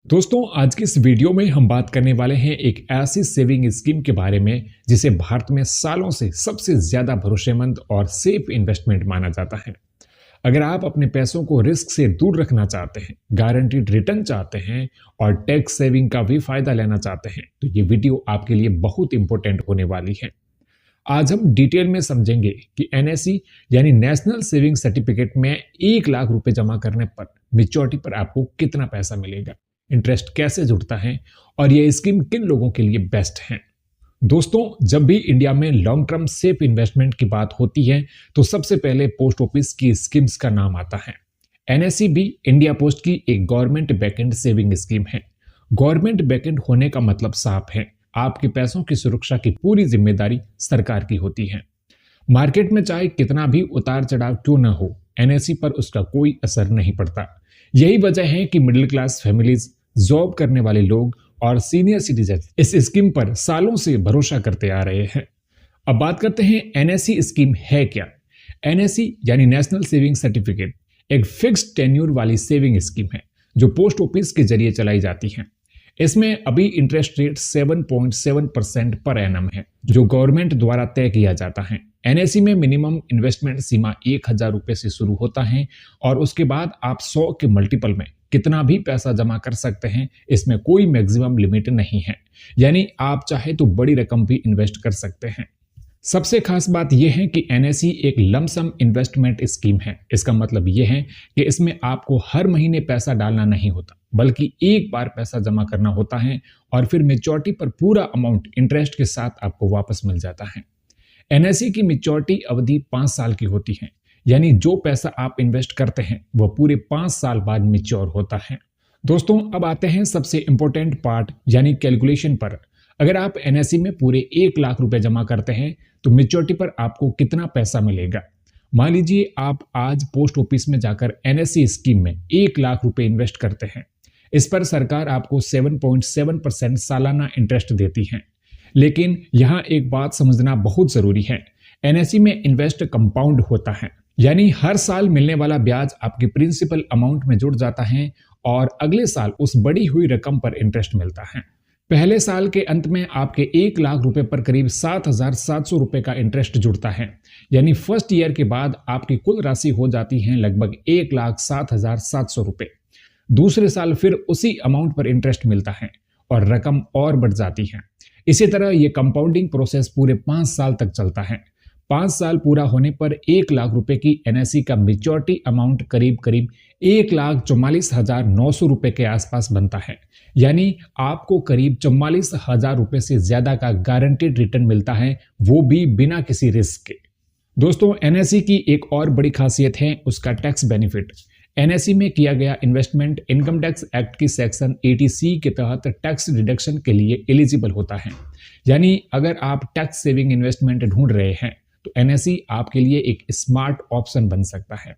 दोस्तों, आज की इस वीडियो में हम बात करने वाले हैं एक ऐसी सेविंग स्कीम के बारे में जिसे भारत में सालों से सबसे ज्यादा भरोसेमंद और सेफ इन्वेस्टमेंट माना जाता है। अगर आप अपने पैसों को रिस्क से दूर रखना चाहते हैं, गारंटीड रिटर्न चाहते हैं और टैक्स सेविंग का भी फायदा लेना चाहते हैं तो ये वीडियो आपके लिए बहुत इंपॉर्टेंट होने वाली है। आज हम डिटेल में समझेंगे कि एनएससी यानी नेशनल सेविंग सर्टिफिकेट में 1 लाख रुपए जमा करने पर मैच्योरिटी पर आपको कितना पैसा मिलेगा, इंटरेस्ट कैसे जुड़ता है और यह स्कीम किन लोगों के लिए बेस्ट है। दोस्तों, जब भी इंडिया में लॉन्ग टर्म सेफ इन्वेस्टमेंट की बात होती है तो सबसे पहले पोस्ट ऑफिस की स्कीम्स का नाम आता है। एनएससी भी इंडिया पोस्ट की एक गवर्नमेंट बैकएंड सेविंग स्कीम है। गवर्नमेंट बैकएंड होने का मतलब साफ है, आपके पैसों की सुरक्षा की पूरी जिम्मेदारी सरकार की होती है। मार्केट में चाहे कितना भी उतार चढ़ाव क्यों न हो, एनएससी पर उसका कोई असर नहीं पड़ता। यही वजह है कि मिडिल क्लास फैमिलीज, जॉब करने वाले लोग और सीनियर सिटीजन इस स्कीम पर सालों से भरोसा करते आ रहे हैं। अब बात करते हैं एनएससी स्कीम है क्या। एनएससी यानी नेशनल सेविंग सर्टिफिकेट एक फिक्स्ड टेन्यूर वाली सेविंग स्कीम है जो पोस्ट ऑफिस के जरिए चलाई जाती है। इसमें अभी इंटरेस्ट रेट 7.7% पर एनम है जो गवर्नमेंट द्वारा तय किया जाता है। एनएससी में मिनिमम इन्वेस्टमेंट सीमा 1,000 रुपए से शुरू होता है और उसके बाद आप 100 के मल्टीपल में कितना भी पैसा जमा कर सकते हैं। इसमें कोई मैक्सिमम लिमिट नहीं है, यानी आप चाहे तो बड़ी रकम भी इन्वेस्ट कर सकते हैं। सबसे खास बात यह है कि एनएससी एक लमसम इन्वेस्टमेंट स्कीम है। इसका मतलब यह है कि इसमें आपको हर महीने पैसा डालना नहीं होता, बल्कि एक बार पैसा जमा करना होता है और फिर मैच्योरिटी पर पूरा अमाउंट इंटरेस्ट के साथ आपको वापस मिल जाता है। एनएससी की मैच्योरिटी अवधि 5 साल की होती है, यानी जो पैसा आप इन्वेस्ट करते हैं वह पूरे 5 साल बाद मैच्योर होता है। दोस्तों, अब आते हैं सबसे इंपॉर्टेंट पार्ट यानी कैलकुलेशन पर। अगर आप एनएससी में पूरे 1 लाख रुपए जमा करते हैं तो मैच्योरिटी पर आपको कितना पैसा मिलेगा। मान लीजिए आप आज पोस्ट ऑफिस में जाकर एनएससी स्कीम में 1 लाख रुपए इन्वेस्ट करते हैं। इस पर सरकार आपको 7.7% सालाना इंटरेस्ट देती है। लेकिन यहाँ एक बात समझना बहुत जरूरी है, एनएससी में इन्वेस्ट कंपाउंड होता है, यानी हर साल मिलने वाला ब्याज आपके प्रिंसिपल अमाउंट में जुड़ जाता है और अगले साल उस बढ़ी हुई रकम पर इंटरेस्ट मिलता है। पहले साल के अंत में आपके 1 लाख रुपए पर करीब 7,700 रुपए का इंटरेस्ट जुड़ता है, यानी फर्स्ट ईयर के बाद आपकी कुल राशि हो जाती है लगभग 1,07,700 रुपए। दूसरे साल फिर उसी अमाउंट पर इंटरेस्ट मिलता है और रकम और बढ़ जाती है। इसी तरह यह कंपाउंडिंग प्रोसेस पूरे 5 साल तक चलता है। 5 साल पूरा होने पर 1 लाख रुपए की एनएससी का मैच्योरिटी अमाउंट करीब 1,44,900 रुपए के आसपास बनता है, यानी आपको करीब 44,000 रुपए से ज्यादा का गारंटीड रिटर्न मिलता है, वो भी बिना किसी रिस्क के। दोस्तों, एनएससी की एक और बड़ी खासियत है उसका टैक्स बेनिफिट। एनएससी में किया गया इन्वेस्टमेंट इनकम टैक्स एक्ट की सेक्शन 80C के तहत टैक्स डिडक्शन के लिए एलिजिबल होता है। यानी अगर आप टैक्स सेविंग इन्वेस्टमेंट ढूंढ रहे हैं तो एनएससी आपके लिए एक स्मार्ट ऑप्शन बन सकता है।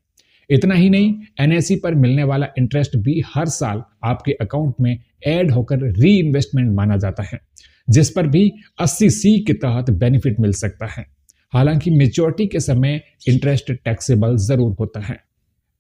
इतना ही नहीं, एनएससी पर मिलने वाला इंटरेस्ट भी हर साल आपके अकाउंट में ऐड होकर री इन्वेस्टमेंट माना जाता है, जिस पर भी 80C के तहत बेनिफिट मिल सकता है। हालांकि मैच्योरिटी के समय इंटरेस्ट टैक्सेबल जरूर होता है।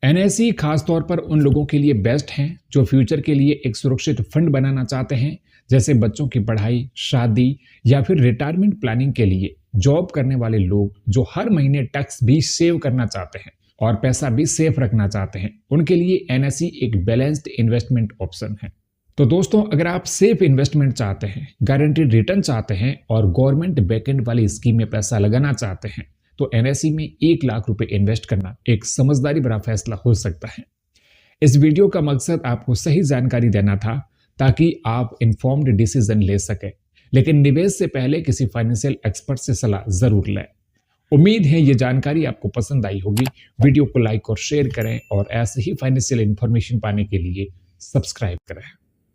एनएससी खासतौर पर उन लोगों के लिए बेस्ट है जो फ्यूचर के लिए एक सुरक्षित फंड बनाना चाहते हैं, जैसे बच्चों की पढ़ाई, शादी या फिर रिटायरमेंट प्लानिंग के लिए जॉब करने वाले लोग जो हर महीने टैक्स भी सेव करना चाहते हैं और पैसा भी सेफ रखना चाहते हैं, उनके लिए एनएससी एक बैलेंस्ड इन्वेस्टमेंट ऑप्शन है। तो दोस्तों, अगर आप सेफ इन्वेस्टमेंट चाहते हैं, गारंटीड रिटर्न चाहते हैं और गवर्नमेंट बैकएंड वाली स्कीम में पैसा लगाना चाहते हैं तो एनएससी में 1 लाख रुपए इन्वेस्ट करना एक समझदारी भरा फैसला हो सकता है। इस वीडियो का मकसद आपको सही जानकारी देना था ताकि आप इन्फॉर्म्ड डिसीजन ले सके, लेकिन निवेश से पहले किसी फाइनेंशियल एक्सपर्ट से सलाह जरूर लें। उम्मीद है ये जानकारी आपको पसंद आई होगी। वीडियो को लाइक और शेयर करें और ऐसे ही फाइनेंशियल इंफॉर्मेशन पाने के लिए सब्सक्राइब करें।